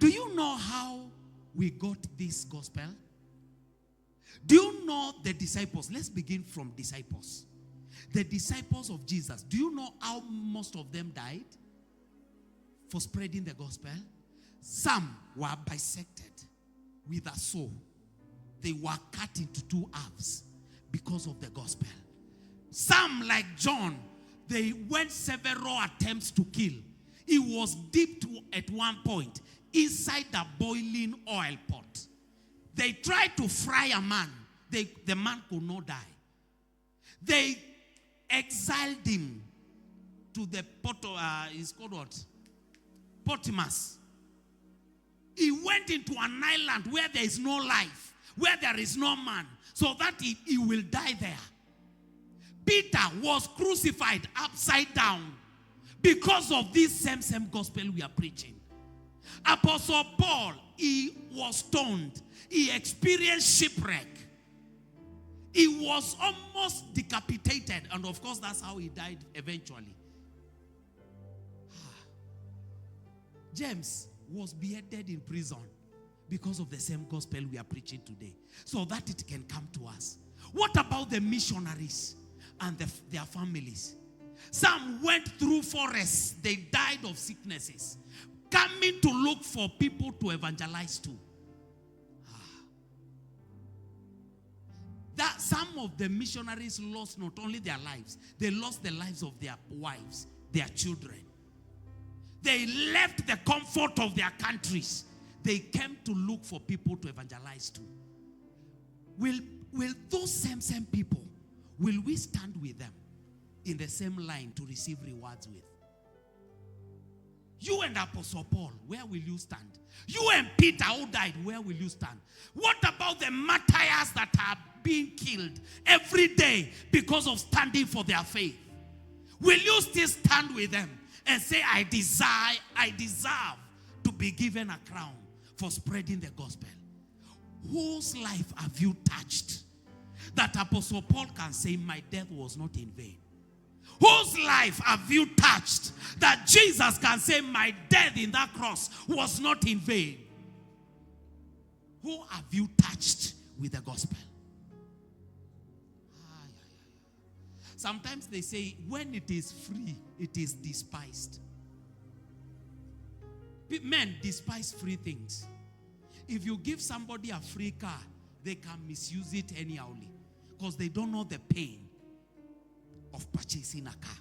Do you know how we got this gospel? Do you know the disciples? Let's begin from disciples. The disciples of Jesus. Do you know how most of them died for spreading the gospel? Some were bisected with a saw. They were cut into two halves because of the gospel. Some, like John, they went several attempts to kill. He was dipped at one point inside the boiling oil pot. They tried to fry a man. The man could not die. They exiled him to the it's called what? Potmos. He went into an island where there is no life, where there is no man, so that he will die there. Peter was crucified upside down because of this same gospel we are preaching. Apostle Paul, he was stoned. He experienced shipwreck. He was almost decapitated. And of course, that's how he died eventually. James was beheaded in prison because of the same gospel we are preaching today, so that it can come to us. What about the missionaries and their families? Some went through forests. They died of sicknesses, coming to look for people to evangelize to. That some of the missionaries lost not only their lives, they lost the lives of their wives, their children. They left the comfort of their countries. They came to look for people to evangelize to. Will those same people, will we stand with them in the same line to receive rewards with? You and Apostle Paul, where will you stand? You and Peter who died, where will you stand? What about the martyrs that are being killed every day because of standing for their faith? Will you still stand with them and say, I deserve to be given a crown for spreading the gospel? Whose life have you touched that Apostle Paul can say, my death was not in vain? Whose life have you touched that Jesus can say, my death in that cross was not in vain? Who have you touched with the gospel? Sometimes they say, when it is free, it is despised. Men despise free things. If you give somebody a free car, they can misuse it anyhowly because they don't know the pain of purchasing a car.